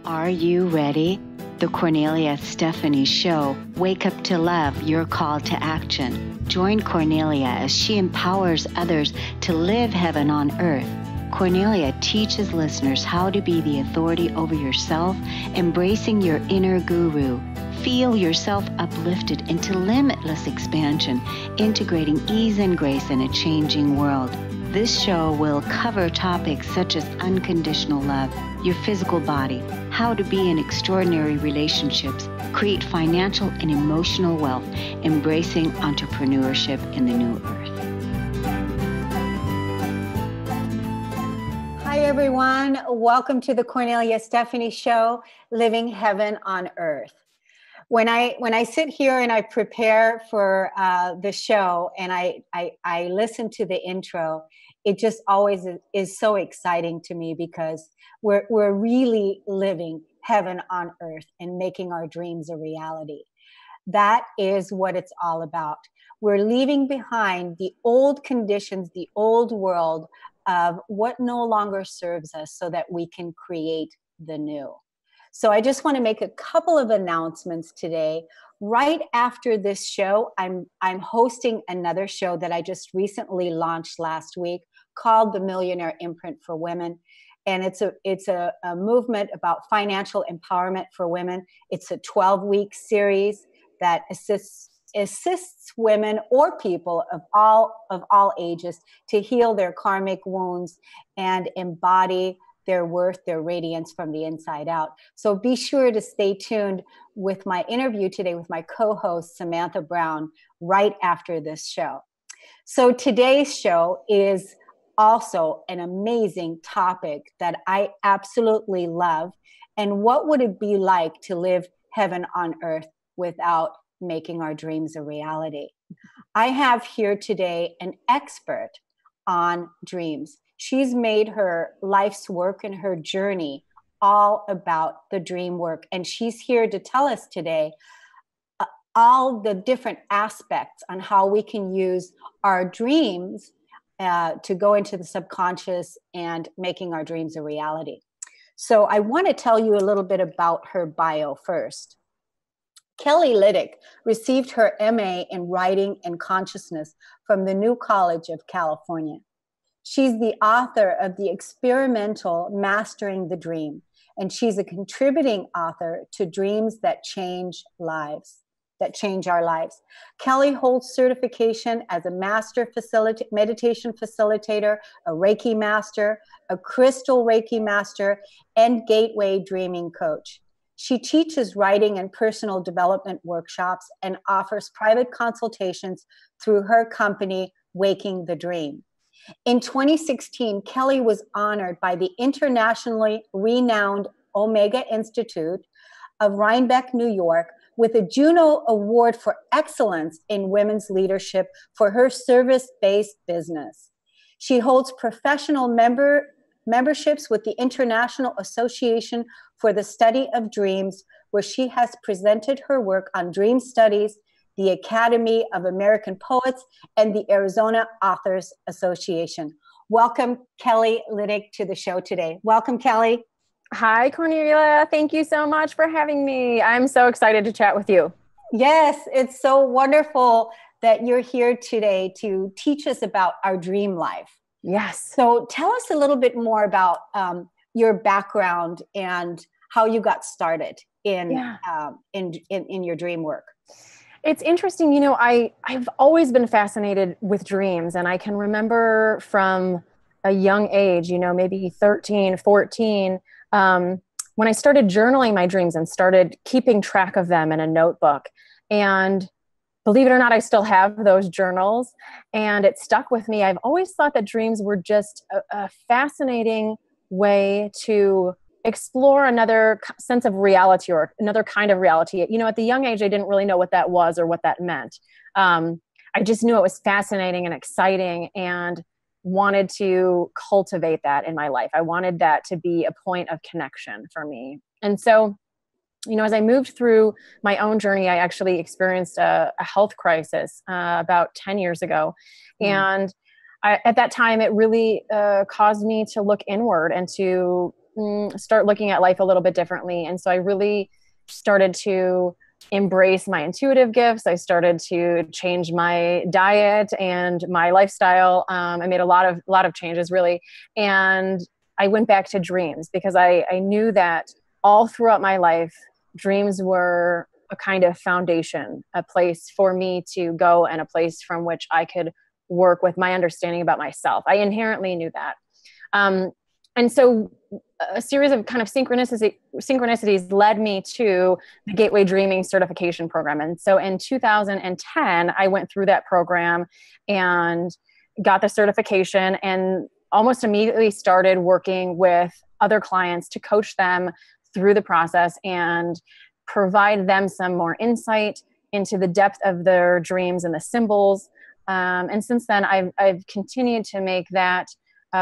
Are you ready? The Kornelia Stephanie Show. Wake up to love, your call to action. Join Kornelia as she empowers others to live heaven on earth. Kornelia teaches listeners how to be the authority over yourself, embracing your inner guru. Feel yourself uplifted into limitless expansion, integrating ease and grace in a changing world. This show will cover topics such as unconditional love, your physical body, how to be in extraordinary relationships, create financial and emotional wealth, embracing entrepreneurship in the new earth. Hi, everyone. Welcome to the Kornelia Stephanie Show, Living Heaven on Earth. When I sit here and I prepare for the show and I listen to the intro, it just always is so exciting to me because we're really living heaven on earth and making our dreams a reality. That is what it's all about. We're leaving behind the old conditions, the old world of what no longer serves us so that we can create the new. So I just want to make a couple of announcements today. Right after this show, I'm hosting another show that I just recently launched last week called The Millionaire Imprint for Women. And it's a movement about financial empowerment for women. It's a 12-week series that assists women or people of all ages to heal their karmic wounds and embody their worth, their radiance from the inside out. So be sure to stay tuned with my interview today with my co-host, Samantha Brown, right after this show. So today's show is also an amazing topic that I absolutely love. And what would it be like to live heaven on earth without making our dreams a reality? I have here today an expert on dreams. She's made her life's work and her journey all about the dream work. And she's here to tell us today all the different aspects on how we can use our dreams to go into the subconscious and making our dreams a reality. So I want to tell you a little bit about her bio first. Kelly Lydick received her MA in Writing and Consciousness from the New College of California. She's the author of the experimental Mastering the Dream, and she's a contributing author to Dreams That Change Lives, that change our lives. Kelly holds certification as a master meditation facilitator, a Reiki master, a crystal Reiki master, and gateway dreaming coach. She teaches writing and personal development workshops and offers private consultations through her company, Waking the Dream. In 2016, Kelly was honored by the internationally renowned Omega Institute of Rhinebeck, New York, with a Juno Award for Excellence in Women's Leadership for her service-based business. She holds professional memberships with the International Association for the Study of Dreams, where she has presented her work on dream studies, the Academy of American Poets, and the Arizona Authors Association. Welcome, Kelly Lydick, to the show today. Welcome, Kelly. Hi, Kornelia. Thank you so much for having me. I'm so excited to chat with you. Yes, it's so wonderful that you're here today to teach us about our dream life. Yes. So tell us a little bit more about your background and how you got started in your dream work. It's interesting. You know, I've always been fascinated with dreams, and I can remember from a young age, you know, maybe 13, 14, when I started journaling my dreams and started keeping track of them in a notebook. And believe it or not, I still have those journals, and it stuck with me. I've always thought that dreams were just a fascinating way to explore another sense of reality or another kind of reality. You know, at the young age, I didn't really know what that was or what that meant. I just knew it was fascinating and exciting and wanted to cultivate that in my life. I wanted that to be a point of connection for me. And so, you know, as I moved through my own journey, I actually experienced a health crisis about 10 years ago. And at that time, it really caused me to look inward and to start looking at life a little bit differently. And so I really started to embrace my intuitive gifts. I started to change my diet and my lifestyle. I made a lot of changes, really. And I went back to dreams because I knew that all throughout my life, dreams were a kind of foundation, a place for me to go and a place from which I could work with my understanding about myself. I inherently knew that. And so a series of kind of synchronicities led me to the Gateway Dreaming Certification Program. And so in 2010, I went through that program and got the certification, and almost immediately started working with other clients to coach them through the process and provide them some more insight into the depth of their dreams and the symbols. And since then, I've continued to make that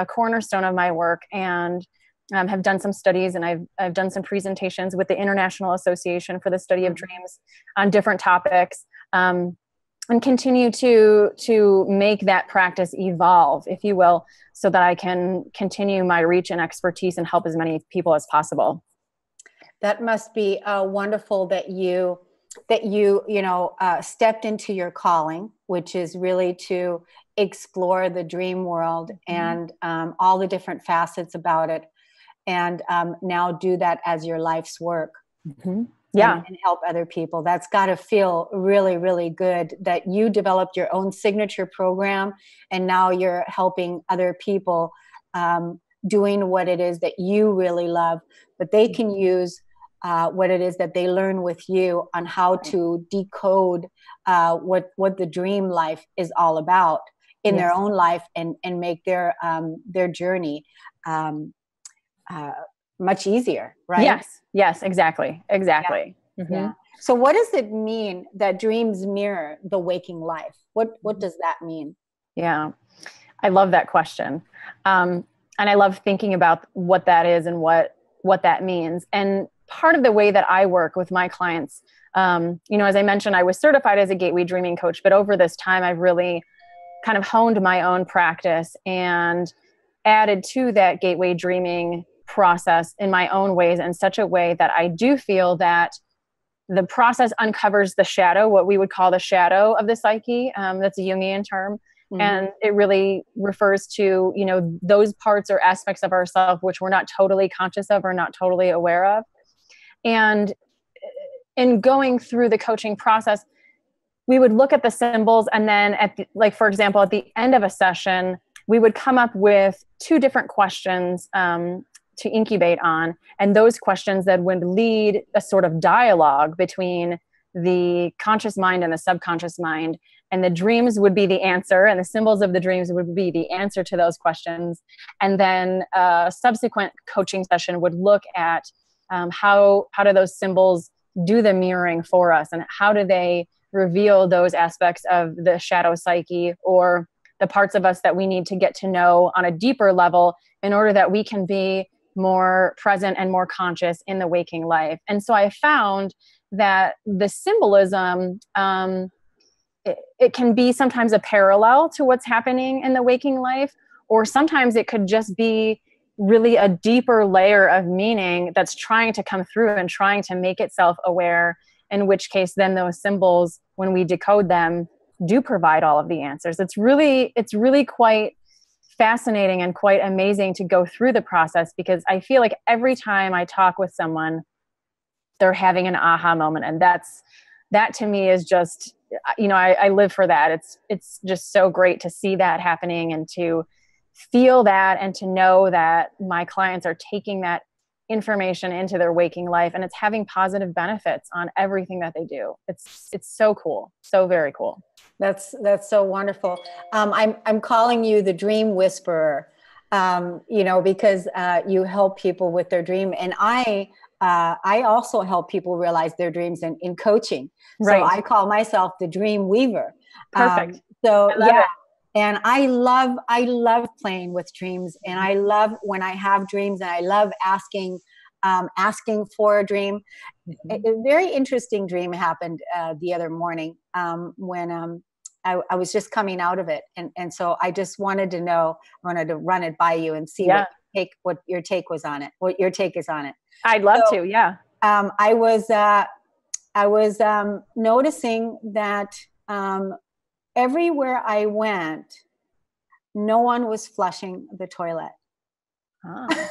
cornerstone of my work, and have done some studies, and I've done some presentations with the International Association for the Study of Dreams on different topics, and continue to make that practice evolve, if you will, so that I can continue my reach and expertise and help as many people as possible. That must be wonderful that you stepped into your calling, which is really to explore the dream world and all the different facets about it, and now do that as your life's work. Yeah, and help other people. That's got to feel really, really good that you developed your own signature program, and now you're helping other people doing what it is that you really love, but they can use what it is that they learn with you on how to decode what the dream life is all about in their own life, and make their journey much easier, right? Yes, exactly. Yeah. So what does it mean that dreams mirror the waking life? What does that mean? Yeah, I love that question. And I love thinking about what that is and what that means. And part of the way that I work with my clients, as I mentioned, I was certified as a Gateway Dreaming coach, but over this time, I've really kind of honed my own practice and added to that Gateway Dreaming process in my own ways, in such a way that I do feel that the process uncovers the shadow, what we would call the shadow of the psyche. That's a Jungian term. And it really refers to, those parts or aspects of ourselves which we're not totally conscious of or not totally aware of. And in going through the coaching process, we would look at the symbols, and then for example, at the end of a session, we would come up with 2 different questions to incubate on. And those questions that would lead a sort of dialogue between the conscious mind and the subconscious mind. And the dreams would be the answer, and the symbols of the dreams would be the answer to those questions. And then a subsequent coaching session would look at how do those symbols do the mirroring for us, and how do they reveal those aspects of the shadow psyche, or the parts of us that we need to get to know on a deeper level in order that we can be more present and more conscious in the waking life. And so I found that the symbolism, it can be sometimes a parallel to what's happening in the waking life, or sometimes it could just be really a deeper layer of meaning that's trying to come through and trying to make itself aware, in which case then those symbols, when we decode them, do provide all of the answers. It's really quite fascinating and quite amazing to go through the process, because I feel like every time I talk with someone, they're having an aha moment. And that to me is just, I live for that. It's just so great to see that happening, and to feel that, and to know that my clients are taking that information into their waking life, and it's having positive benefits on everything that they do. It's so cool. So very cool. That's so wonderful. I'm calling you the dream whisperer, because you help people with their dream. And I also help people realize their dreams in coaching. Right. So I call myself the dream weaver. Perfect. And I love playing with dreams, and I love when I have dreams, and I love asking for a dream. A very interesting dream happened the other morning when I was just coming out of it, and so I just wanted to run it by you and see what your take was on it. What your take is on it. I'd love to. Yeah. I was noticing that everywhere I went, no one was flushing the toilet. Oh. No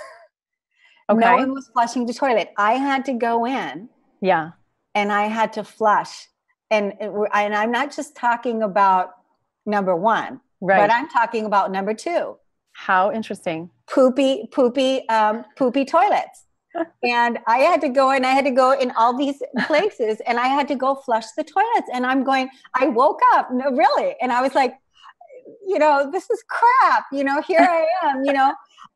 Okay. one was flushing the toilet. I had to go in. Yeah. And I had to flush. And I'm not just talking about number one, Right. but I'm talking about number two. How interesting. Poopy toilets. And I had to go in all these places, and I had to go flush the toilets. And I woke up, no, really. And I was like, this is crap. Here I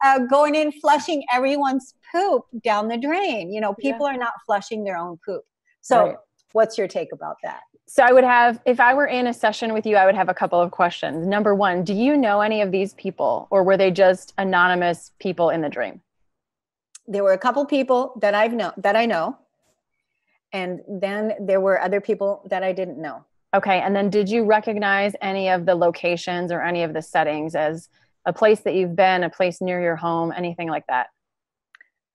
am, going in, flushing everyone's poop down the drain. People are not flushing their own poop. So right. What's your take about that? So if I were in a session with you, I would have a couple of questions. Number one, do you know any of these people, or were they just anonymous people in the dream? There were a couple people that I know. And then there were other people that I didn't know. Okay. And then did you recognize any of the locations or any of the settings as a place that you've been, a place near your home, anything like that?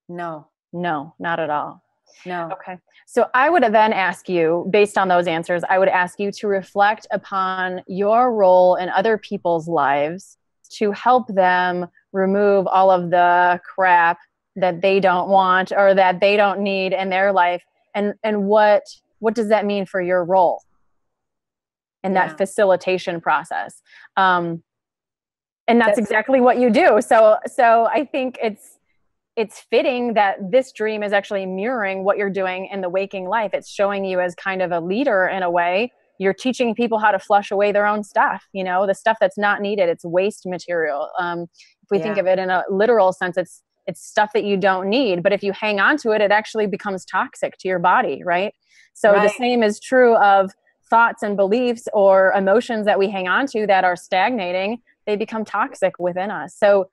No. No, not at all. No. Okay. So I would then ask you, based on those answers, I would ask you to reflect upon your role in other people's lives to help them remove all of the crap that they don't want or that they don't need in their life. And what does that mean for your role in that facilitation process? And that's exactly what you do. So I think it's fitting that this dream is actually mirroring what you're doing in the waking life. It's showing you as kind of a leader in a way. You're teaching people how to flush away their own stuff, the stuff that's not needed. It's waste material. If we think of it in a literal sense, it's stuff that you don't need. But if you hang on to it, it actually becomes toxic to your body, right? So the same is true of thoughts and beliefs or emotions that we hang on to that are stagnating. They become toxic within us. So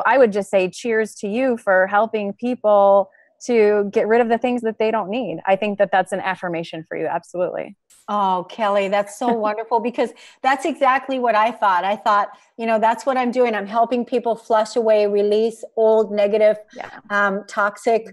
I would just say cheers to you for helping people to get rid of the things that they don't need. I think that that's an affirmation for you. Absolutely. Oh, Kelly, that's so wonderful, because that's exactly what I thought. I thought, that's what I'm doing. I'm helping people flush away, release old, negative, toxic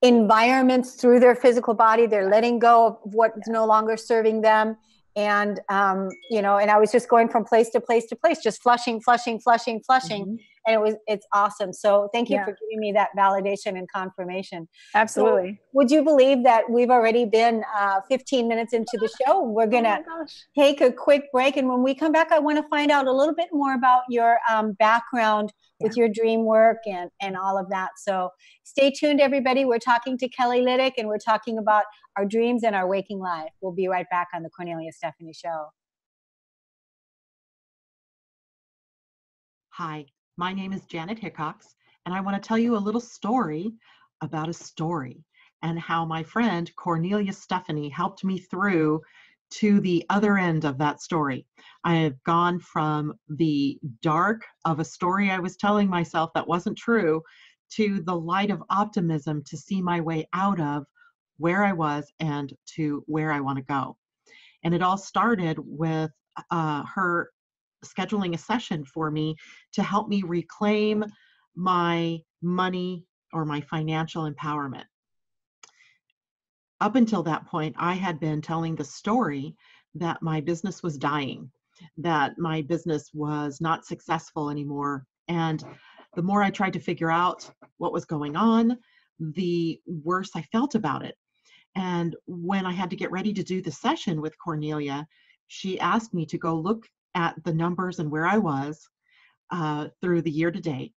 environments through their physical body. They're letting go of what's no longer serving them. And, and I was just going from place to place to place, just flushing. Mm-hmm. And it's awesome. So thank you for giving me that validation and confirmation. Absolutely. So would you believe that we've already been 15 minutes into the show? We're going to take a quick break. And when we come back, I want to find out a little bit more about your background with your dream work and all of that. So stay tuned, everybody. We're talking to Kelly Lydick, and we're talking about our dreams and our waking life. We'll be right back on the Kornelia Stephanie Show. Hi, my name is Janet Hickox, and I want to tell you a little story about a story and how my friend Kornelia Stephanie helped me through to the other end of that story. I have gone from the dark of a story I was telling myself that wasn't true to the light of optimism to see my way out of where I was and to where I want to go. And it all started with her scheduling a session for me to help me reclaim my money or my financial empowerment. Up until that point, I had been telling the story that my business was dying, that my business was not successful anymore. And the more I tried to figure out what was going on, the worse I felt about it. And when I had to get ready to do the session with Kornelia, she asked me to go look at the numbers and where I was through the year to date,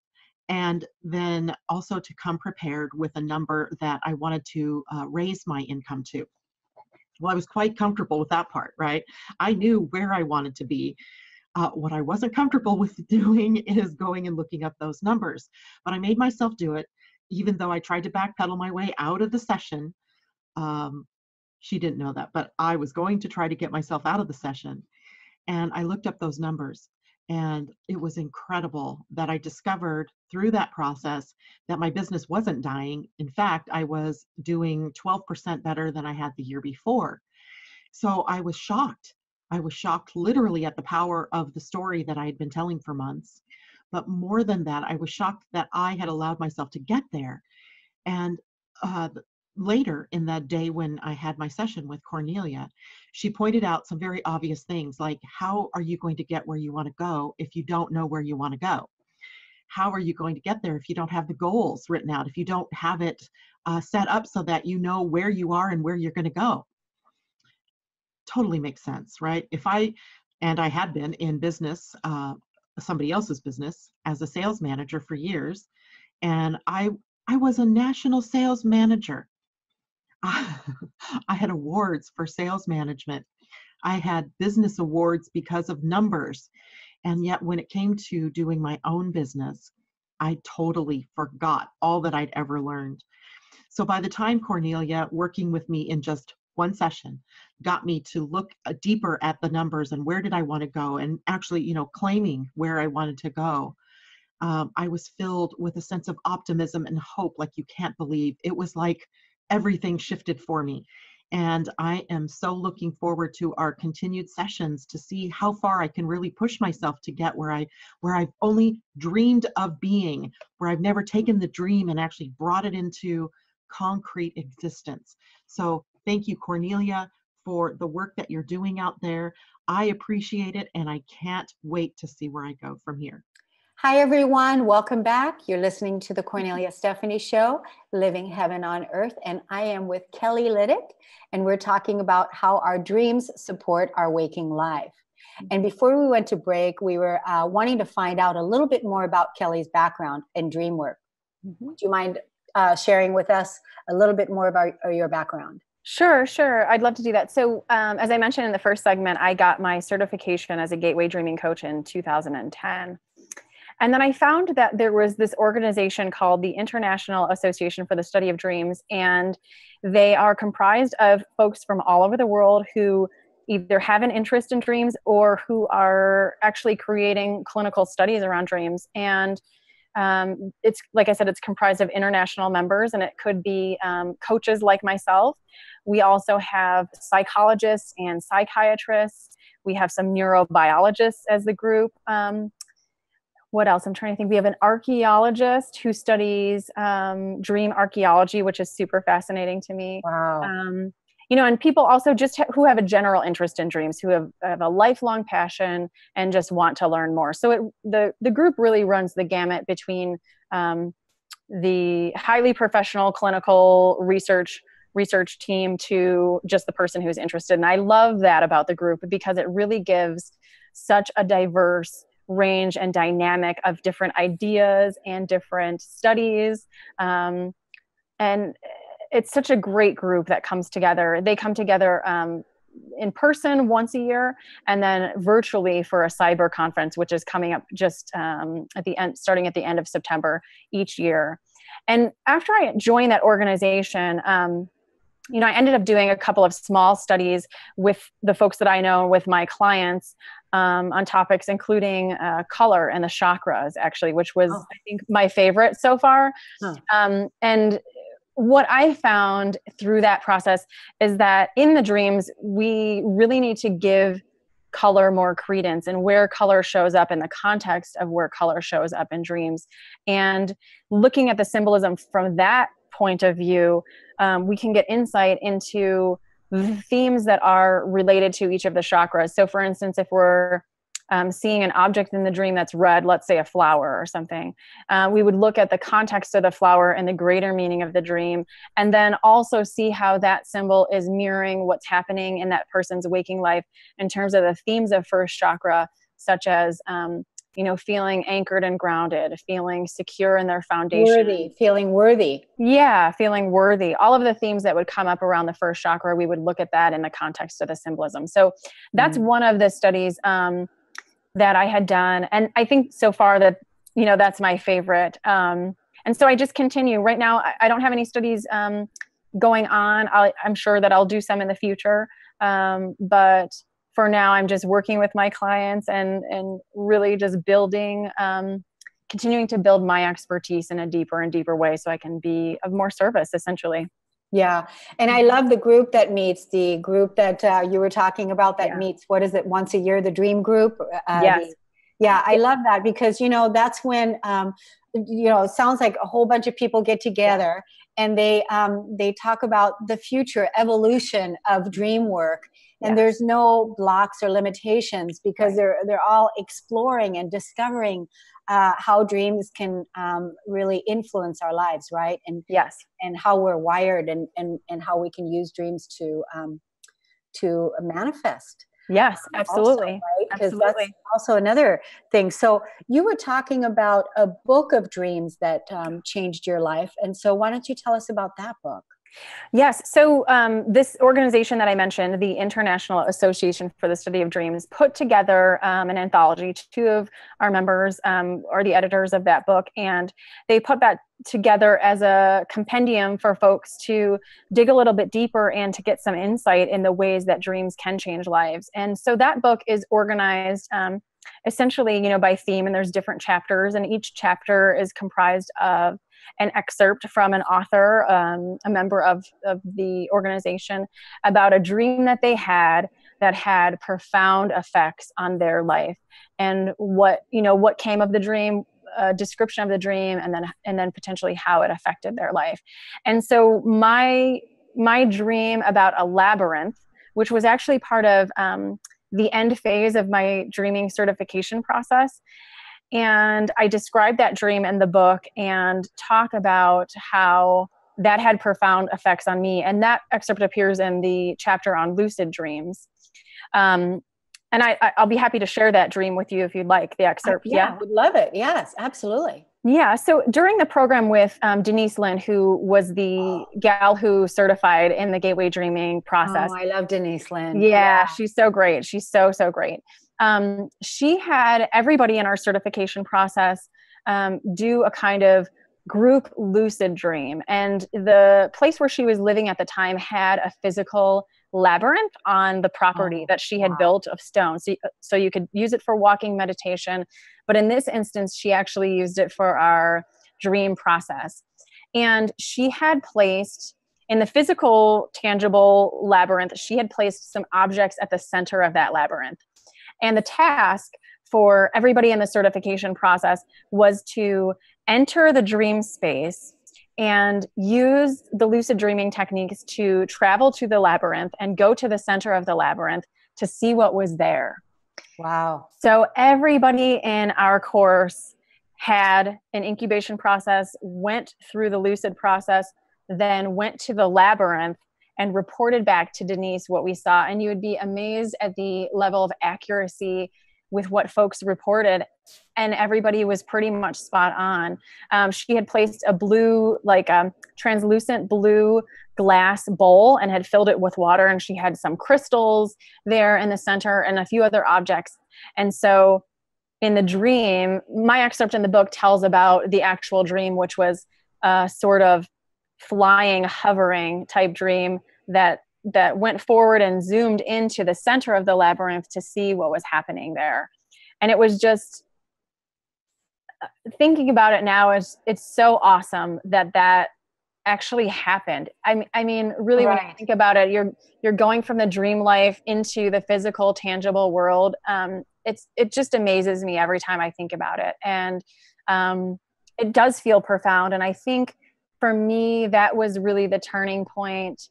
and then also to come prepared with a number that I wanted to raise my income to. Well, I was quite comfortable with that part, right? I knew where I wanted to be. What I wasn't comfortable with doing is going and looking up those numbers, but I made myself do it, even though I tried to backpedal my way out of the session. She didn't know that, but I was going to try to get myself out of the session. And I looked up those numbers, and it was incredible that I discovered through that process that my business wasn't dying. In fact, I was doing 12% better than I had the year before. So I was shocked. I was shocked literally at the power of the story that I had been telling for months. But more than that, I was shocked that I had allowed myself to get there. And later in that day when I had my session with Cornelia, she pointed out some very obvious things like, how are you going to get where you want to go if you don't know where you want to go? How are you going to get there if you don't have the goals written out, if you don't have it set up so that you know where you are and where you're going to go? Totally makes sense, right? And I had been in business, somebody else's business, as a sales manager for years, and I was a national sales manager. I had awards for sales management. I had business awards because of numbers. And yet when it came to doing my own business, I totally forgot all that I'd ever learned. So by the time Cornelia, working with me in just one session, got me to look deeper at the numbers and where did I want to go, and actually, claiming where I wanted to go, I was filled with a sense of optimism and hope like you can't believe. It was like everything shifted for me. And I am so looking forward to our continued sessions to see how far I can really push myself to get where I've only dreamed of being, where I've never taken the dream and actually brought it into concrete existence. So thank you, Cornelia, for the work that you're doing out there. I appreciate it, and I can't wait to see where I go from here. Hi, everyone. Welcome back. You're listening to the Kornelia Stephanie Show, Living Heaven on Earth. And I am with Kelly Lydick, and we're talking about how our dreams support our waking life. And before we went to break, we were wanting to find out a little bit more about Kelly's background in dream work. Mm-hmm. Do you mind sharing with us a little bit more about your background? Sure. I'd love to do that. So as I mentioned in the first segment, I got my certification as a Gateway Dreaming Coach in 2010. And then I found that there was this organization called the International Association for the Study of Dreams, and they are comprised of folks from all over the world who either have an interest in dreams or who are actually creating clinical studies around dreams. And it's, like I said, it's comprised of international members, and it could be coaches like myself. We also have psychologists and psychiatrists. We have some neurobiologists as the group. What else? I'm trying to think. We have an archaeologist who studies dream archaeology, which is super fascinating to me. Wow. And people also just who have a general interest in dreams, who have a lifelong passion and just want to learn more. So the group really runs the gamut between the highly professional clinical research team to just the person who's interested. And I love that about the group because it really gives such a diverse range and dynamic of different ideas and different studies. And it's such a great group that comes together. They come together in person once a year, and then virtually for a cyber conference, which is coming up just starting at the end of September each year. And after I joined that organization, I ended up doing a couple of small studies with the folks that I know, with my clients, on topics including color and the chakras, actually, which was, I think, my favorite so far. And what I found through that process is that in the dreams, we really need to give color more credence and where color shows up in the context of where color shows up in dreams. And looking at the symbolism from that point of view, we can get insight into the themes that are related to each of the chakras. So for instance, if we're seeing an object in the dream that's red, let's say a flower or something, we would look at the context of the flower and the greater meaning of the dream, and then also see how that symbol is mirroring what's happening in that person's waking life in terms of the themes of first chakra, such as feeling anchored and grounded, feeling secure in their foundation. Feeling worthy. Yeah, feeling worthy. All of the themes that would come up around the first chakra, we would look at that in the context of the symbolism. So that's one of the studies that I had done. And I think so far that, that's my favorite. And so I just continue. Right now, I don't have any studies going on. I'm sure that I'll do some in the future. But for now, I'm just working with my clients and really just continuing to build my expertise in a deeper and deeper way so I can be of more service, essentially. Yeah. And I love the group that meets, the group that you were talking about that meets, what is it, once a year, the dream group? Yes. Yeah, I love that because, that's when, it sounds like a whole bunch of people get together and they talk about the future evolution of dream work. And there's no blocks or limitations because they're all exploring and discovering how dreams can really influence our lives, right? And and how we're wired and how we can use dreams to manifest. Yes, absolutely. Also, right? Because that's also another thing. So you were talking about a book of dreams that changed your life. And so why don't you tell us about that book? Yes. So this organization that I mentioned, the International Association for the Study of Dreams, put together an anthology. Two of our members are the editors of that book, and they put that together as a compendium for folks to dig a little bit deeper and to get some insight in the ways that dreams can change lives. And so that book is organized essentially, by theme, and there's different chapters, and each chapter is comprised of an excerpt from an author, a member of the organization, about a dream that they had that had profound effects on their life, and what came of the dream, description of the dream, and then potentially how it affected their life. And so my dream about a labyrinth, which was actually part of the end phase of my dreaming certification process. And I describe that dream in the book and talk about how that had profound effects on me. And that excerpt appears in the chapter on lucid dreams. And I'll be happy to share that dream with you if you'd like, the excerpt. Yeah, would love it. Yes, absolutely. Yeah. So during the program with Denise Lynn, who was the gal who certified in the Gateway Dreaming process. Oh, I love Denise Lynn. Yeah, she's so great. She's so great. She had everybody in our certification process do a kind of group lucid dream. And the place where she was living at the time had a physical labyrinth on the property that she had built of stone. So you could use it for walking meditation. But in this instance, she actually used it for our dream process. And she had placed, in the physical, tangible labyrinth, she had placed some objects at the center of that labyrinth. And the task for everybody in the certification process was to enter the dream space and use the lucid dreaming techniques to travel to the labyrinth and go to the center of the labyrinth to see what was there. Wow. So everybody in our course had an incubation process, went through the lucid process, then went to the labyrinth and reported back to Denise what we saw. And you would be amazed at the level of accuracy with what folks reported. And everybody was pretty much spot on. She had placed a blue, translucent blue glass bowl and had filled it with water. And she had some crystals there in the center and a few other objects. And so in the dream, my excerpt in the book tells about the actual dream, which was a sort of flying, hovering type dream that went forward and zoomed into the center of the labyrinth to see what was happening there. And it was just, thinking about it now, it's so awesome that actually happened. I mean, really, when I think about it, you're going from the dream life into the physical, tangible world. It just amazes me every time I think about it. And it does feel profound. And I think for me, that was really the turning point,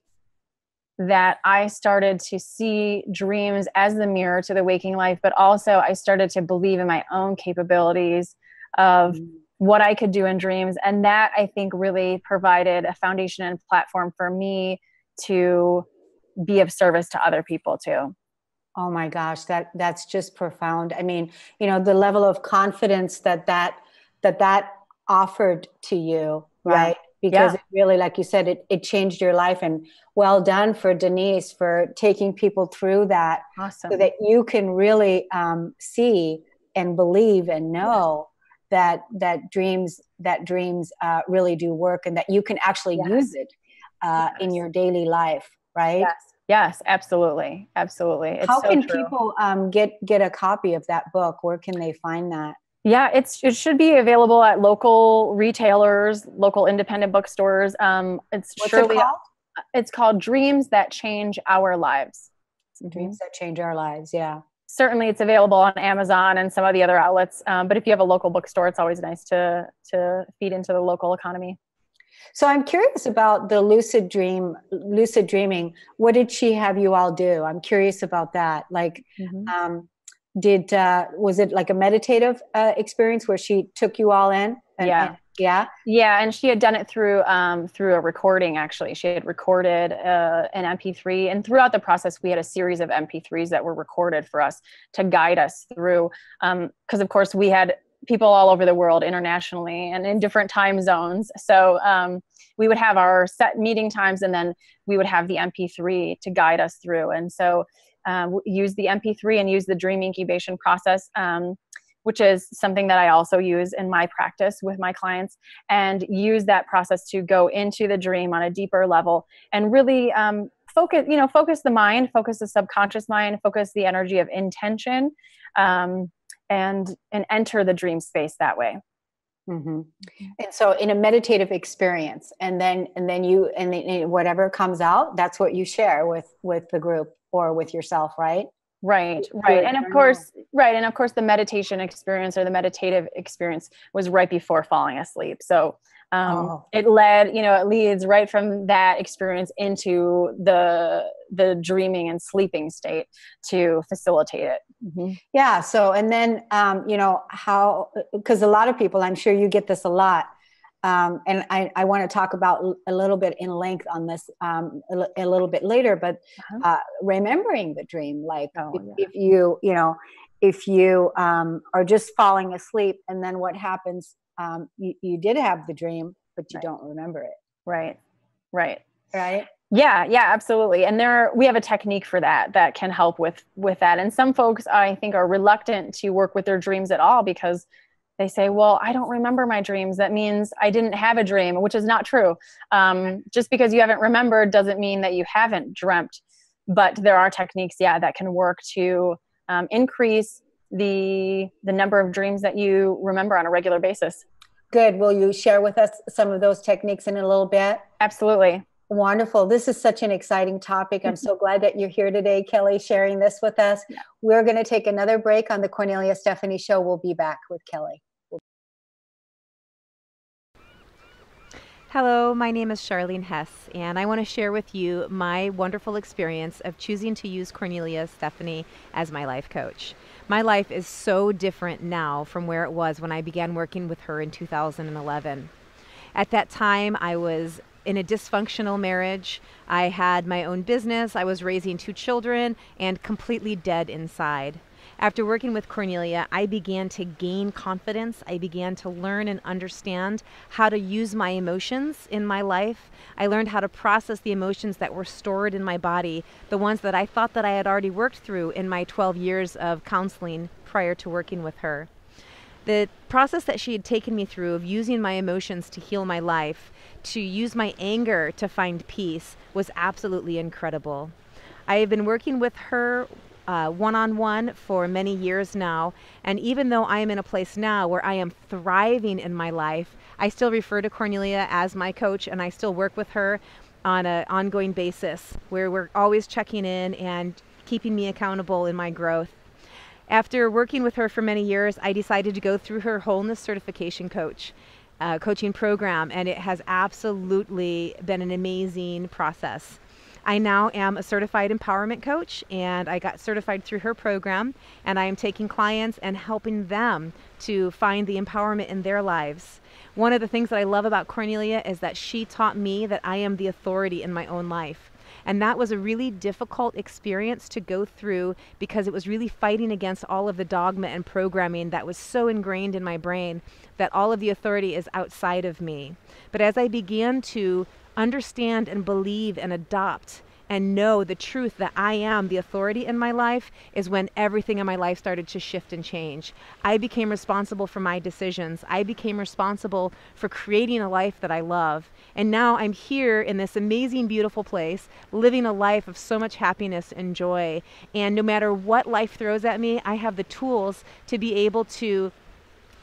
that I started to see dreams as the mirror to the waking life, but also I started to believe in my own capabilities of what I could do in dreams. And that, I think, really provided a foundation and platform for me to be of service to other people too. Oh my gosh, that's just profound. I mean, the level of confidence that offered to you, right? Yeah. Because it really, like you said, it changed your life. And well done for Denise for taking people through that. Awesome. So that you can really see and believe and know that dreams really do work, and that you can actually use it in your daily life, right? Yes, absolutely. It's How can people get a copy of that book? Where can they find that? Yeah, it should be available at local retailers, local independent bookstores. What's it called? It's called Dreams That Change Our Lives. Dreams That Change Our Lives. Yeah. certainly it's available on Amazon and some of the other outlets. But if you have a local bookstore, it's always nice to feed into the local economy. So I'm curious about the lucid dreaming. What did she have you all do? I'm curious about that. Like, was it like a meditative experience where she took you all in? And she had done it through a recording. Actually, she had recorded an MP3, and throughout the process we had a series of MP3s that were recorded for us to guide us through, because of course we had people all over the world, internationally and in different time zones. So we would have our set meeting times, and then we would have the MP3 to guide us through. And so use the MP3 and use the dream incubation process, which is something that I also use in my practice with my clients, and use that process to go into the dream on a deeper level and really focus the mind, focus the subconscious mind, focus the energy of intention, and enter the dream space that way. And so in a meditative experience, and then whatever comes out, that's what you share with the group or with yourself, right? Right. And of course, the meditation experience or the meditative experience was right before falling asleep. So it leads right from that experience into the dreaming and sleeping state to facilitate it. Yeah. So, and then, because a lot of people, I'm sure you get this a lot. And I want to talk about a little bit in length on this a little bit later, but remembering the dream, like if you are just falling asleep, and then what happens, you did have the dream, but you don't remember it. Right. Yeah, absolutely. And we have a technique for that can help with that. And some folks, I think, are reluctant to work with their dreams at all because they say, well, I don't remember my dreams. That means I didn't have a dream, which is not true. Just because you haven't remembered doesn't mean that you haven't dreamt. But there are techniques, that can work to increase the number of dreams that you remember on a regular basis. Good. Will you share with us some of those techniques in a little bit? Absolutely. Wonderful. This is such an exciting topic. I'm so glad that you're here today, Kelly, sharing this with us. Yeah. We're going to take another break on the Kornelia Stephanie Show. We'll be back with Kelly. Hello, my name is Charlene Hess, and I want to share with you my wonderful experience of choosing to use Kornelia Stephanie as my life coach. My life is so different now from where it was when I began working with her in 2011. At that time, I was in a dysfunctional marriage. I had my own business. I was raising 2 children and completely dead inside. After working with Kornelia, I began to gain confidence. I began to learn and understand how to use my emotions in my life. I learned how to process the emotions that were stored in my body, the ones that I thought that I had already worked through in my 12 years of counseling prior to working with her. The process that she had taken me through of using my emotions to heal my life, to use my anger to find peace, was absolutely incredible. I have been working with her one-on-one for many years now, and even though I am in a place now where I am thriving in my life, I still refer to Kornelia as my coach, and I still work with her on an ongoing basis where we're always checking in and keeping me accountable in my growth. After working with her for many years, I decided to go through her wholeness certification coaching program, and it has absolutely been an amazing process. I now am a certified empowerment coach, and I got certified through her program, and I am taking clients and helping them to find the empowerment in their lives. One of the things that I love about Kornelia is that she taught me that I am the authority in my own life. And that was a really difficult experience to go through because it was really fighting against all of the dogma and programming that was so ingrained in my brain that all of the authority is outside of me. But as I began to understand and believe and adopt and know the truth that I am the authority in my life, is when everything in my life started to shift and change. I became responsible for my decisions. I became responsible for creating a life that I love. And now I'm here in this amazing, beautiful place, living a life of so much happiness and joy. And no matter what life throws at me, I have the tools to be able to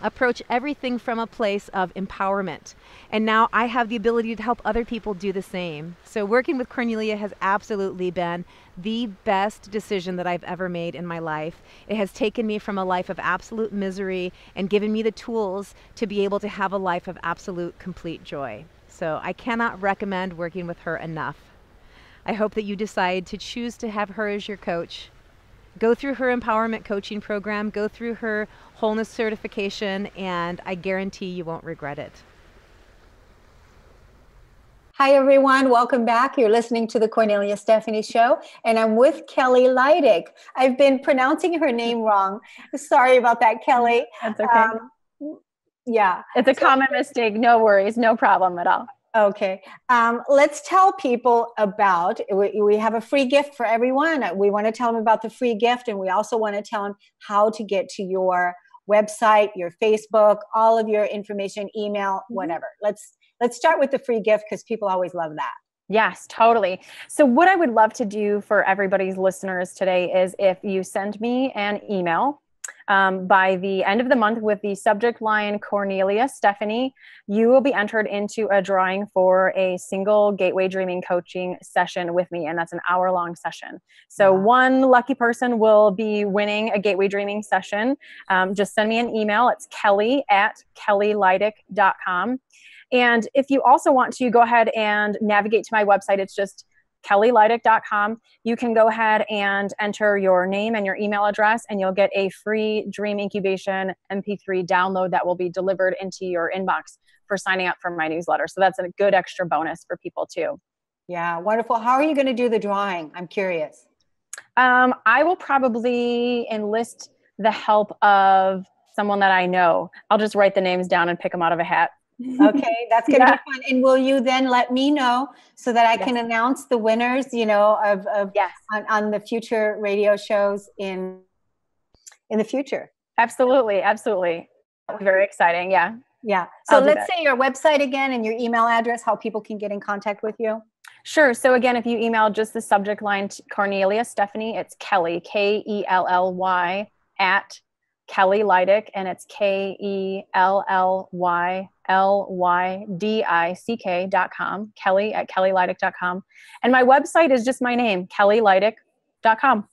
approach everything from a place of empowerment. And now I have the ability to help other people do the same. So working with Kornelia has absolutely been the best decision that I've ever made in my life. It has taken me from a life of absolute misery and given me the tools to be able to have a life of absolute complete joy. So I cannot recommend working with her enough. I hope that you decide to choose to have her as your coach. Go through her empowerment coaching program, go through her wholeness certification, and I guarantee you won't regret it. Hi, everyone. Welcome back. You're listening to the Kornelia Stephanie Show, and I'm with Kelly Lydick. I've been pronouncing her name wrong. Sorry about that, Kelly. That's okay. Yeah. It's a common mistake. No worries. No problem at all. Okay. Let's tell people about, we have a free gift for everyone. We want to tell them about the free gift, and we also want to tell them how to get to your website, your Facebook, all of your information, email, whatever. Let's start with the free gift because people always love that. Yes, totally. So what I would love to do for everybody's listeners today is if you send me an email by the end of the month with the subject line Kornelia Stephanie, you will be entered into a drawing for a single Gateway Dreaming coaching session with me. And that's an hour-long session. So one lucky person will be winning a Gateway Dreaming session. Just send me an email. It's kelly@kellylydick.com. And if you also want to go ahead and navigate to my website, it's just kellylydick.com. You can go ahead and enter your name and your email address, and you'll get a free Dream Incubation MP3 download that will be delivered into your inbox for signing up for my newsletter. So that's a good extra bonus for people too. Yeah, wonderful. How are you going to do the drawing? I'm curious. I will probably enlist the help of someone that I know. I'll just write the names down and pick them out of a hat. Okay, that's going to be fun. And will you then let me know so that I can announce the winners, on the future radio shows in the future? Absolutely. Absolutely. Very exciting. Yeah. Yeah. So let's say your website again and your email address, how people can get in contact with you. Sure. So again, if you email just the subject line Kornelia Stephanie, it's Kelly, Kelly @Kelly Lydick, and it's KELLYLYDICK.com, Kelly@kellylydick.com. And my website is just my name, kellylydick.com.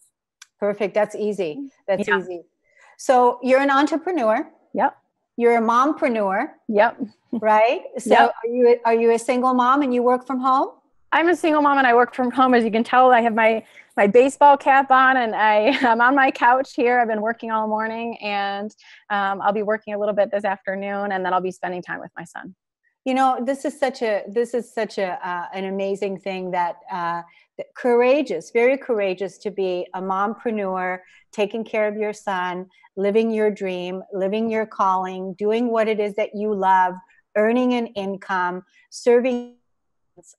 Perfect. That's easy. That's easy. So you're an entrepreneur. Yep. You're a mompreneur. Yep. Right? So are you a single mom and you work from home? I'm a single mom and I work from home. As you can tell, I have my baseball cap on and I'm on my couch here. I've been working all morning, and I'll be working a little bit this afternoon, and then I'll be spending time with my son. You know, this is such an amazing thing that courageous, very courageous to be a mompreneur, taking care of your son, living your dream, living your calling, doing what it is that you love, earning an income, serving.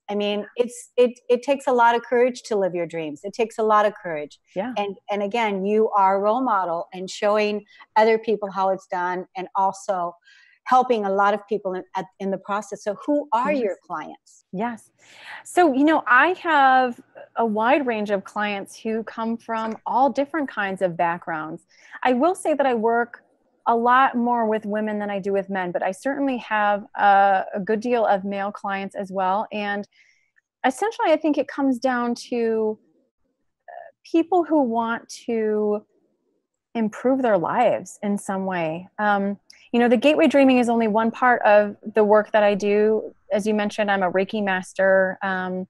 I mean, it takes a lot of courage to live your dreams. It takes a lot of courage. Yeah. And again, you are a role model and showing other people how it's done, and also helping a lot of people in the process. So who are your clients? Yes. So, I have a wide range of clients who come from all different kinds of backgrounds. I will say that I work a lot more with women than I do with men, but I certainly have a good deal of male clients as well. And essentially, I think it comes down to people who want to improve their lives in some way. The Gateway Dreaming is only one part of the work that I do. As you mentioned, I'm a Reiki master. I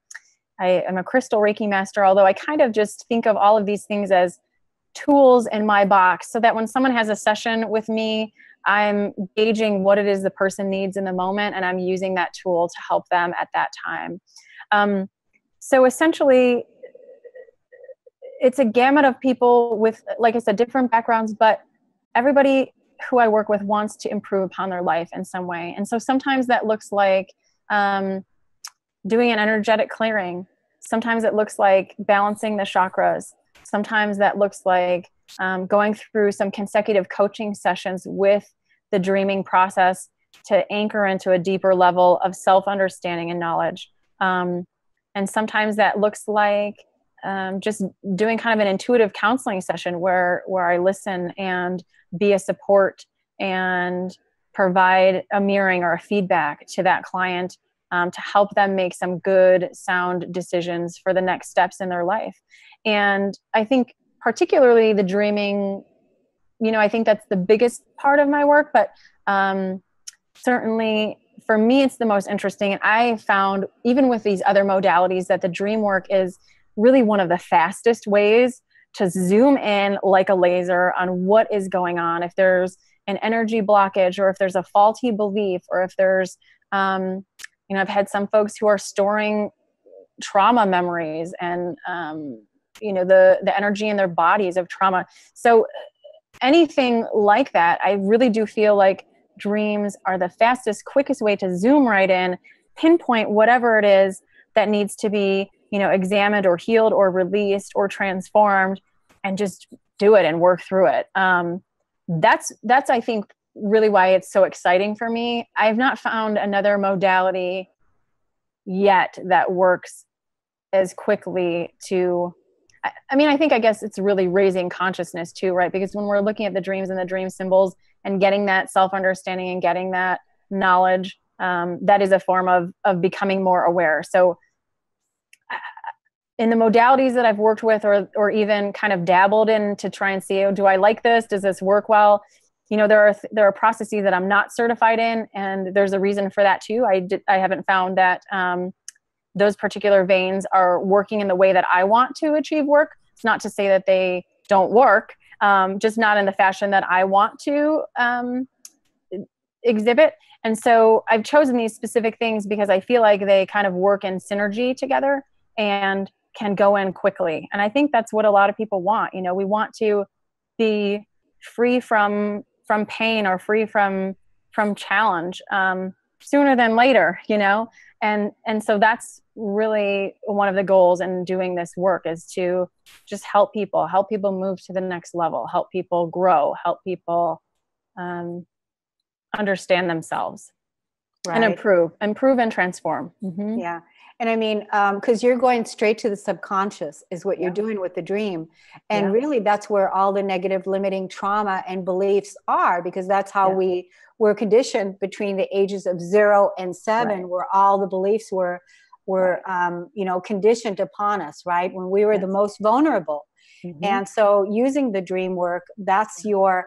am a crystal Reiki master, although I kind of just think of all of these things as tools in my box, so that when someone has a session with me, I'm gauging what it is the person needs in the moment, and I'm using that tool to help them at that time. So essentially, it's a gamut of people with, like I said, different backgrounds, but everybody who I work with wants to improve upon their life in some way. And so sometimes that looks like doing an energetic clearing. Sometimes it looks like balancing the chakras. Sometimes that looks like going through some consecutive coaching sessions with the dreaming process to anchor into a deeper level of self-understanding and knowledge. And sometimes that looks like just doing kind of an intuitive counseling session where I listen and be a support and provide a mirroring or a feedback to that client to help them make some good, sound decisions for the next steps in their life. And I think particularly the dreaming, I think that's the biggest part of my work, but certainly for me, it's the most interesting. And I found, even with these other modalities, that the dream work is really one of the fastest ways to zoom in like a laser on what is going on. If there's an energy blockage, or if there's a faulty belief, or if there's, I've had some folks who are storing trauma memories and, the energy in their bodies of trauma. So anything like that, I really do feel like dreams are the fastest, quickest way to zoom right in, pinpoint whatever it is that needs to be, examined or healed or released or transformed, and just do it and work through it. That's, I think, really why it's so exciting for me. I've not found another modality yet that works as quickly to, I guess it's really raising consciousness too, right? Because when we're looking at the dreams and the dream symbols and getting that self-understanding and getting that knowledge, that is a form of becoming more aware. So in the modalities that I've worked with, or even kind of dabbled in to try and see, do I like this? Does this work well? There are processes that I'm not certified in, and there's a reason for that too. I haven't found that those particular veins are working in the way that I want to achieve work. It's not to say that they don't work, just not in the fashion that I want to exhibit. And so I've chosen these specific things because I feel like they kind of work in synergy together and can go in quickly. And I think that's what a lot of people want. We want to be free from pain or free from challenge sooner than later, and so that's really one of the goals in doing this work, is to just help people move to the next level, help people grow, help people understand themselves, right, and improve and transform. Mm-hmm. Yeah. And because you're going straight to the subconscious is what you're doing with the dream. And really that's where all the negative limiting trauma and beliefs are, because that's how we were conditioned between the ages of 0 and 7, where all the beliefs were conditioned upon us, right? When we were the most vulnerable. Mm-hmm. And so using the dream work, that's your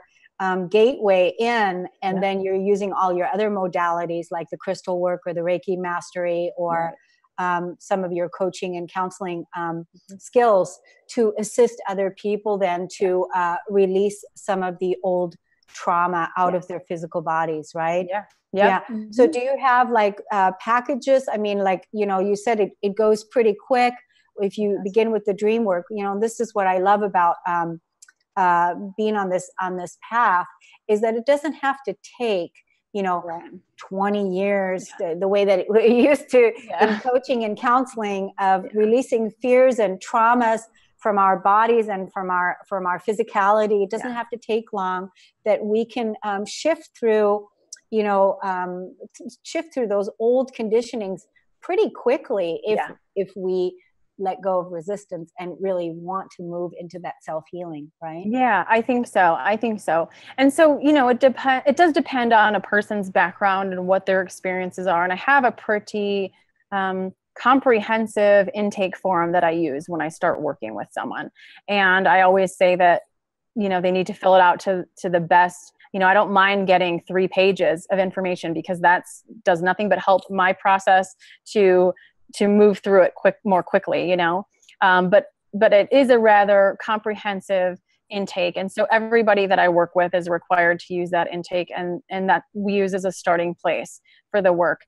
gateway in, and then you're using all your other modalities like the crystal work or the Reiki mastery, or some of your coaching and counseling skills to assist other people then to release some of the old trauma out of their physical bodies, right? Yeah. Mm-hmm. So do you have like packages? You said it goes pretty quick if you begin with the dream work. This is what I love about being on this path, is that it doesn't have to take 20 years, the way that it used to in coaching and counseling, of releasing fears and traumas from our bodies and from our physicality. It doesn't have to take long, that we can shift through those old conditionings pretty quickly if we let go of resistance and really want to move into that self-healing, right? Yeah, I think so. And so, it does depend on a person's background and what their experiences are. And I have a pretty comprehensive intake form that I use when I start working with someone. And I always say that, they need to fill it out to the best. I don't mind getting 3 pages of information, because does nothing but help my process to move through it more quickly, but it is a rather comprehensive intake. And so everybody that I work with is required to use that intake, and that we use as a starting place for the work.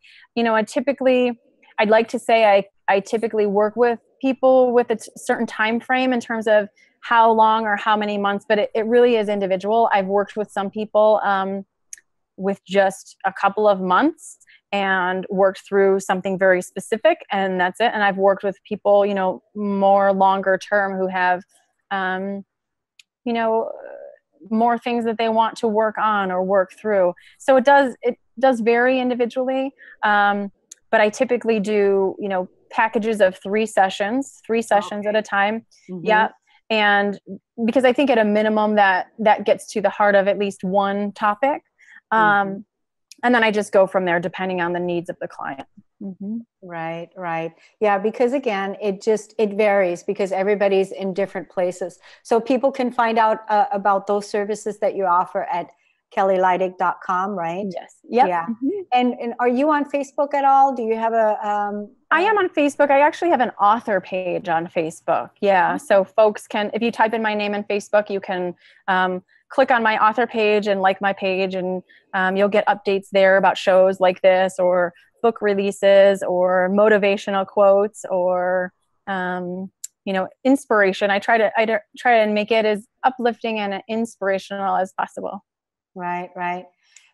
I'd like to say I typically work with people with a certain time frame in terms of how long or how many months, but it really is individual. I've worked with some people with just a couple of months and worked through something very specific, and that's it. And I've worked with people, more longer term, who have, more things that they want to work on or work through. So it does vary individually. But I typically do, packages of 3 sessions at a time. Mm-hmm. Yeah. And because I think at a minimum that gets to the heart of at least one topic. And then I just go from there depending on the needs of the client. Mm-hmm. Right, right. Yeah, because again, it varies because everybody's in different places. So people can find out about those services that you offer at kellylydick.com, right? Yes. Yep. Yeah. Mm-hmm. And are you on Facebook at all? Do you have I am on Facebook. I actually have an author page on Facebook. Yeah. So folks can, if you type in my name in Facebook, you can click on my author page and like my page, and you'll get updates there about shows like this, or book releases, or motivational quotes, or inspiration. I try to make it as uplifting and inspirational as possible. Right, right.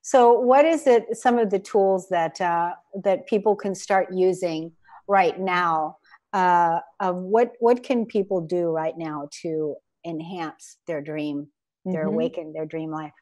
So what is it, some of the tools that people can start using right now? What can people do right now to enhance their dream, awaken their dream life?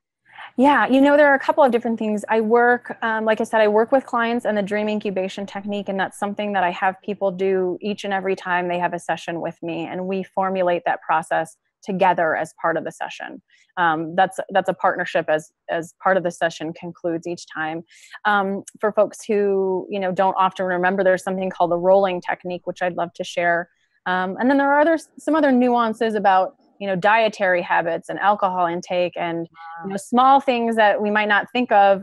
Yeah, there are a couple of different things. I work, like I said, I work with clients in the dream incubation technique, and that's something that I have people do each and every time they have a session with me, and we formulate that process together as part of the session. That's a partnership as part of the session concludes each time. For folks who don't often remember, there's something called the rolling technique, which I'd love to share. And then there are some other nuances about dietary habits and alcohol intake, and small things that we might not think of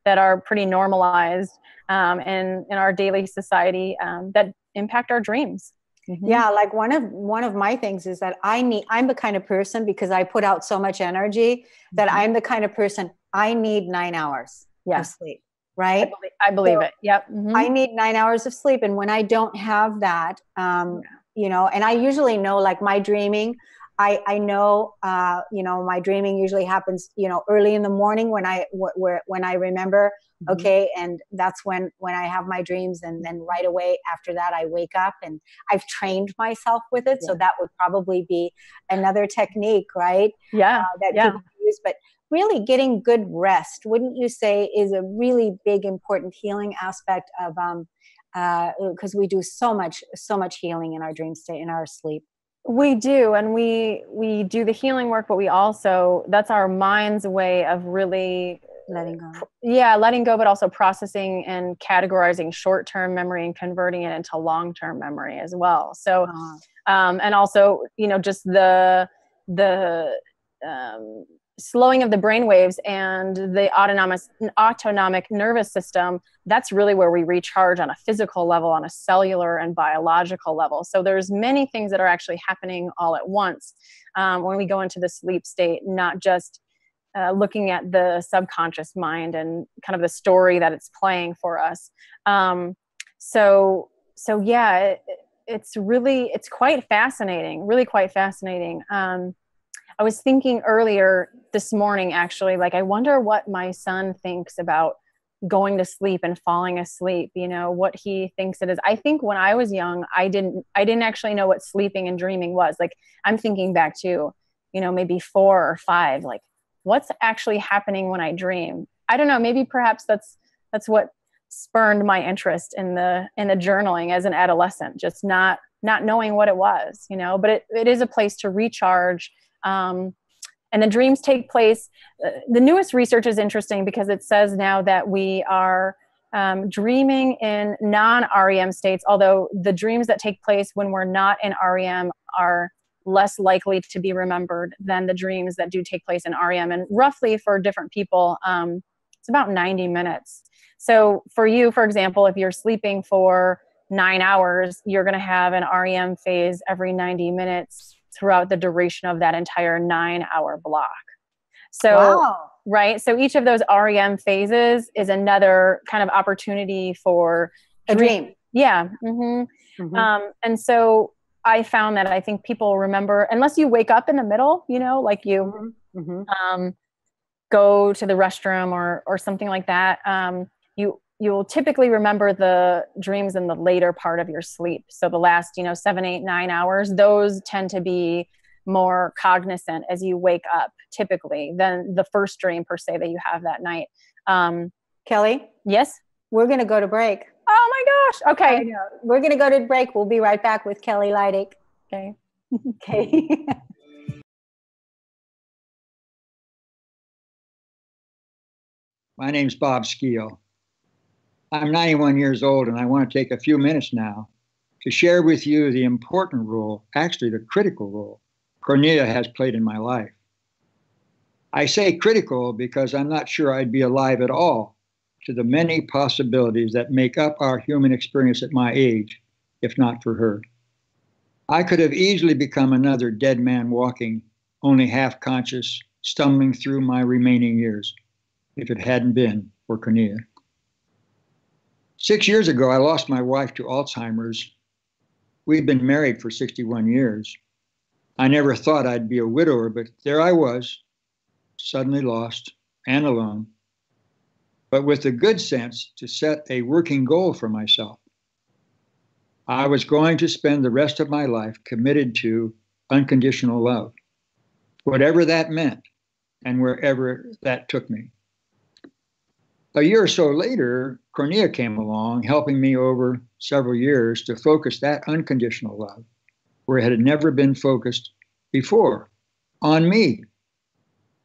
that are pretty normalized in our daily society that impact our dreams. Mm-hmm. Yeah, like one of my things is that I'm the kind of person, because I put out so much energy, that I'm the kind of person, I need 9 hours of sleep, right? I believe it. Yep. Mm-hmm. I need 9 hours of sleep. And when I don't have that, and I usually know, like my dreaming, I know, my dreaming usually happens, early in the morning when I remember, okay. And that's when I have my dreams. And then right away after that, I wake up, and I've trained myself with it. So that would probably be another technique, right? Yeah. That people use, but really getting good rest, wouldn't you say, is a really big, important healing aspect of, because we do so much healing in our dream state, in our sleep. We do. And we do the healing work, but we also, that's our mind's way of really letting go. Letting go, but also processing and categorizing short-term memory and converting it into long-term memory as well. So, and also, just the slowing of the brain waves and the autonomic nervous system, that's really where we recharge on a physical level, on a cellular and biological level. So there's many things that are actually happening all at once when we go into the sleep state, not just looking at the subconscious mind and kind of the story that it's playing for us. It's quite fascinating, really quite fascinating. I was thinking earlier this morning, actually, like, I wonder what my son thinks about going to sleep and falling asleep, what he thinks it is. I think when I was young, I didn't actually know what sleeping and dreaming was. Like, I'm thinking back to, maybe 4 or 5, like, what's actually happening when I dream? I don't know, maybe perhaps that's what spurned my interest in the journaling as an adolescent, just not knowing what it was, but it is a place to recharge. And the dreams take place. The newest research is interesting because it says now that we are dreaming in non-REM states, although the dreams that take place when we're not in REM are less likely to be remembered than the dreams that do take place in REM. And roughly for different people, it's about 90 minutes. So for you, for example, if you're sleeping for 9 hours, you're going to have an REM phase every 90 minutes throughout the duration of that entire 9-hour block. So, right. So each of those REM phases is another kind of opportunity for a dream. Yeah. Mm-hmm. Mm-hmm. And so I found that I think people remember, unless you wake up in the middle, like you go to the restroom or something like that, you'll typically remember the dreams in the later part of your sleep. So the last, 7, 8, 9 hours, those tend to be more cognizant as you wake up typically than the first dream per se that you have that night. Kelly? Yes? We're going to go to break. Oh my gosh. Okay. I know. We're going to go to break. We'll be right back with Kelly Lydick. Okay. Okay. My name's Bob Skeel. I'm 91 years old, and I want to take a few minutes now to share with you the important role, actually the critical role, Kornelia has played in my life. I say critical because I'm not sure I'd be alive at all to the many possibilities that make up our human experience at my age, if not for her. I could have easily become another dead man walking, only half conscious, stumbling through my remaining years, if it hadn't been for Kornelia. 6 years ago, I lost my wife to Alzheimer's. We'd been married for 61 years. I never thought I'd be a widower, but there I was, suddenly lost and alone, but with the good sense to set a working goal for myself. I was going to spend the rest of my life committed to unconditional love, whatever that meant and wherever that took me. A year or so later, Kornelia came along, helping me over several years to focus that unconditional love where it had never been focused before, on me.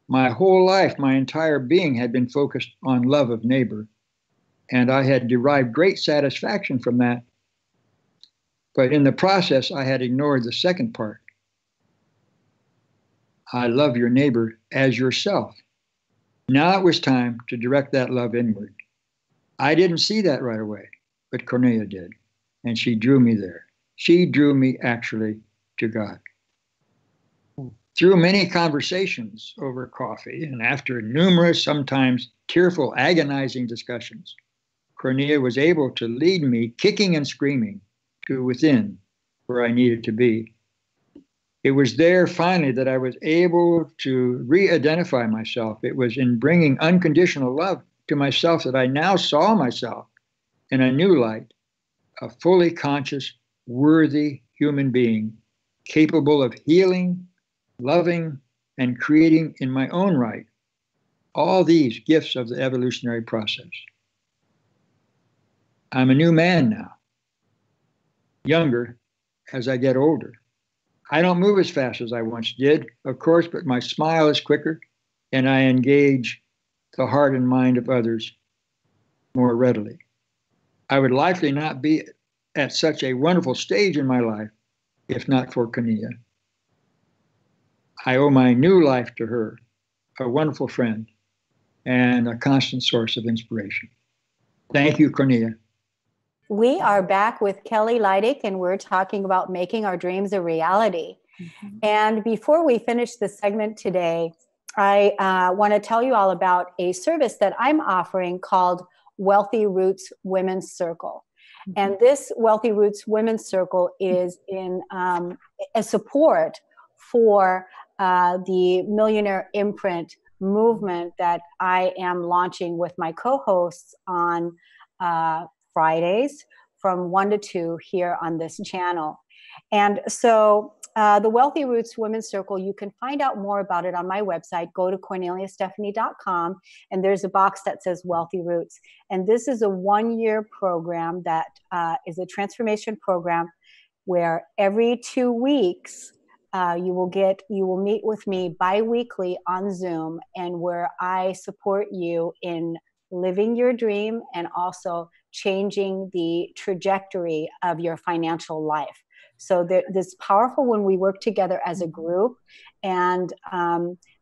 My whole life, my entire being had been focused on love of neighbor, and I had derived great satisfaction from that. But in the process, I had ignored the second part. I love your neighbor as yourself. Now it was time to direct that love inward. I didn't see that right away, but Kornelia did, and she drew me there. She drew me actually to God. Through many conversations over coffee and after numerous, sometimes tearful, agonizing discussions, Kornelia was able to lead me, kicking and screaming, to within where I needed to be. It was there finally that I was able to re-identify myself. It was in bringing unconditional love to myself that I now saw myself in a new light, a fully conscious, worthy human being, capable of healing, loving, and creating in my own right all these gifts of the evolutionary process. I'm a new man now, younger as I get older. I don't move as fast as I once did, of course, but my smile is quicker and I engage the heart and mind of others more readily. I would likely not be at such a wonderful stage in my life if not for Kornelia. I owe my new life to her, a wonderful friend and a constant source of inspiration. Thank you, Kornelia. We are back with Kelly Lydick, and we're talking about making our dreams a reality. Mm-hmm. And before we finish the segment today, I want to tell you all about a service that I'm offering called Wealthy Roots Women's Circle. Mm-hmm. And this Wealthy Roots Women's Circle is in a support for the Millionaire Imprint movement that I am launching with my co-hosts on Fridays from 1 to 2 here on this channel. And so the Wealthy Roots Women's Circle, you can find out more about it on my website. Go to KorneliaStephanie.com, and there's a box that says Wealthy Roots. And this is a 1-year program that is a transformation program where every 2 weeks you will meet with me bi-weekly on Zoom, and where I support you in living your dream and also changing the trajectory of your financial life. So this powerful when we work together as a group, and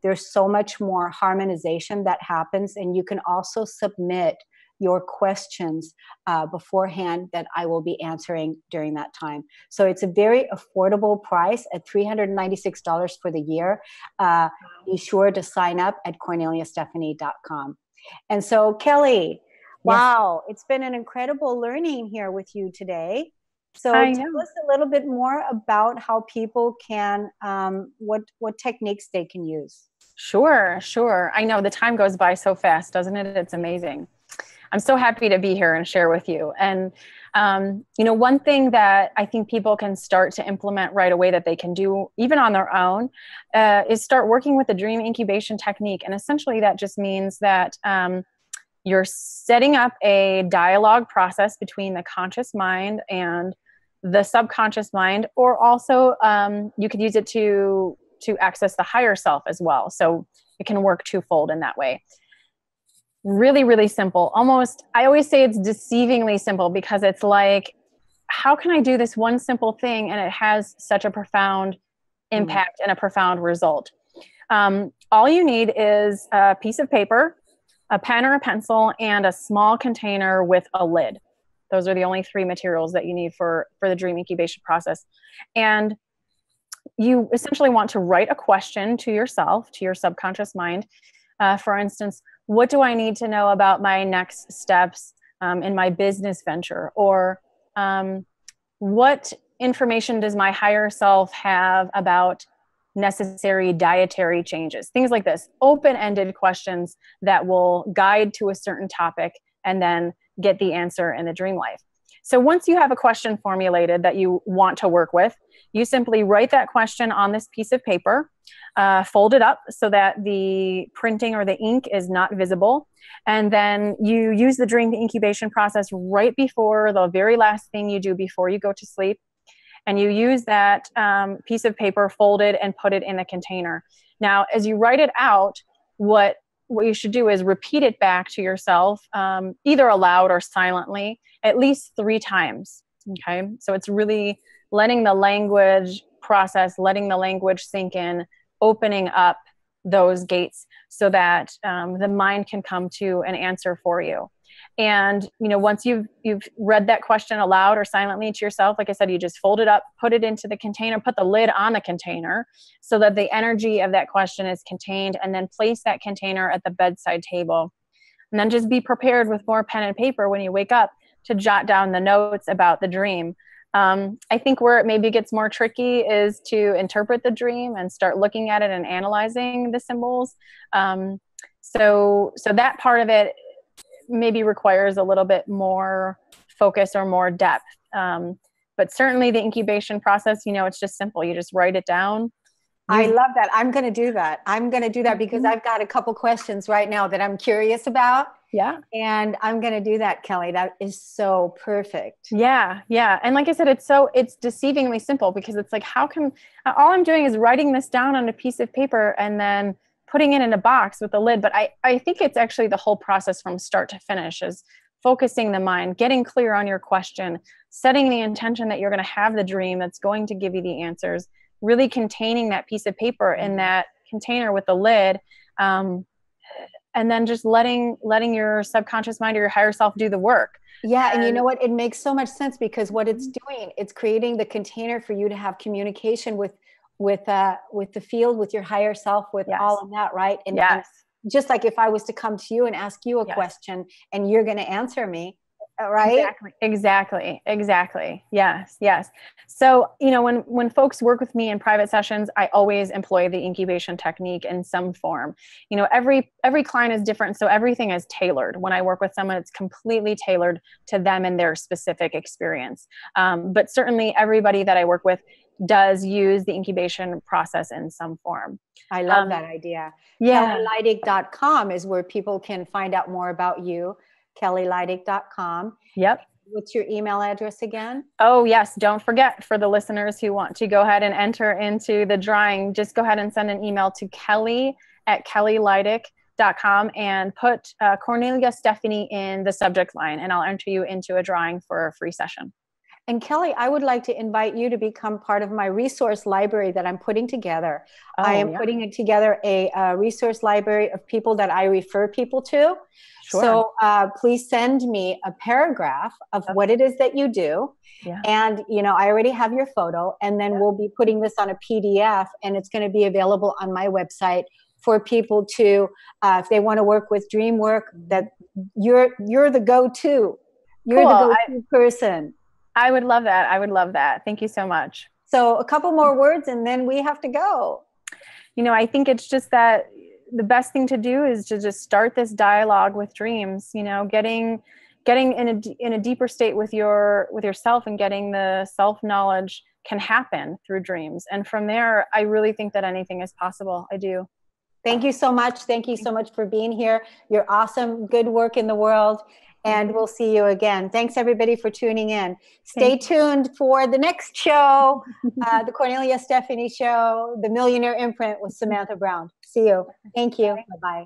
there's so much more harmonization that happens. And you can also submit your questions beforehand that I will be answering during that time. So it's a very affordable price at $396 for the year. Be sure to sign up at KorneliaStephanie.com. And so, Kelly, wow, It's been an incredible learning here with you today. So tell us a little bit more about how people can, what techniques they can use. Sure. I know the time goes by so fast, doesn't it? It's amazing. I'm so happy to be here and share with you. And, one thing that I think people can start to implement right away that they can do even on their own is start working with the dream incubation technique. And essentially that just means that you're setting up a dialogue process between the conscious mind and the subconscious mind, or also you could use it to access the higher self as well. So it can work twofold in that way. really, really simple. Almost, I always say it's deceivingly simple, because it's like, how can I do this one simple thing and it has such a profound impact and a profound result? All you need is a piece of paper, a pen or a pencil, and a small container with a lid. Those are the only 3 materials that you need for the dream incubation process. And you essentially want to write a question to yourself, to your subconscious mind. For instance, what do I need to know about my next steps in my business venture? Or what information does my higher self have about necessary dietary changes? Things like this, open-ended questions that will guide to a certain topic and then get the answer in the dream life. So once you have a question formulated that you want to work with, you simply write that question on this piece of paper, fold it up so that the printing or the ink is not visible. And then you use the dream incubation process right before the very last thing you do before you go to sleep. And you use that piece of paper folded and put it in a container. Now, as you write it out, what you should do is repeat it back to yourself, either aloud or silently, at least 3 times. Okay. So it's really letting the language process, letting the language sink in, opening up those gates so that the mind can come to an answer for you. And, once you've read that question aloud or silently to yourself, like I said, you just fold it up, put it into the container, put the lid on the container so that the energy of that question is contained, and then place that container at the bedside table. And then just be prepared with more pen and paper when you wake up to jot down the notes about the dream. I think where it maybe gets more tricky is to interpret the dream and start looking at it and analyzing the symbols. So that part of it maybe requires a little bit more focus or more depth. But certainly the incubation process, it's just simple. You just write it down. I love that. I'm going to do that. Because I've got a couple questions right now that I'm curious about. Yeah. And I'm going to do that, Kelly. That is so perfect. Yeah. Yeah. And like I said, it's deceivingly simple, because it's like, all I'm doing is writing this down on a piece of paper and then putting it in a box with a lid. But I think it's actually the whole process from start to finish is focusing the mind, getting clear on your question, setting the intention that you're going to have the dream that's going to give you the answers, really containing that piece of paper in that container with the lid, and then just letting your subconscious mind or your higher self do the work. Yeah. And you know what? It makes so much sense, because what it's doing, it's creating the container for you to have communication with the field, with your higher self, with all of that, right? And, and just like if I was to come to you and ask you a question and you're going to answer me, right? Exactly. Yes. So, when folks work with me in private sessions, I always employ the incubation technique in some form. Every client is different. So everything is tailored. When I work with someone, it's completely tailored to them and their specific experience. But certainly everybody that I work with does use the incubation process in some form. I love that idea. Yeah. KellyLydick.com is where people can find out more about you. KellyLydick.com. Yep. What's your email address again? Oh, yes. Don't forget, for the listeners who want to go ahead and enter into the drawing, just go ahead and send an email to Kelly@KellyLydick.com and put Kornelia Stephanie in the subject line, and I'll enter you into a drawing for a free session. And Kelly, I would like to invite you to become part of my resource library that I'm putting together. I am putting together a resource library of people that I refer people to. Sure. So please send me a paragraph of what it is that you do. Yeah. And, I already have your photo, and then we'll be putting this on a PDF, and it's going to be available on my website for people to, if they want to work with dream work, that you're the go-to. You're the go-to person. I would love that. Thank you so much. So a couple more words and then we have to go. I think it's just that the best thing to do is to just start this dialogue with dreams, getting in a deeper state with yourself, and getting the self-knowledge can happen through dreams. And from there, I really think that anything is possible. I do. Thank you so much. Thank you so much for being here. You're awesome. Good work in the world. And we'll see you again. Thanks, everybody, for tuning in. Stay tuned for the next show, the Kornelia Stephanie Show, The Millionaire Imprint with Samantha Brown. See you. Thank you. Bye-bye.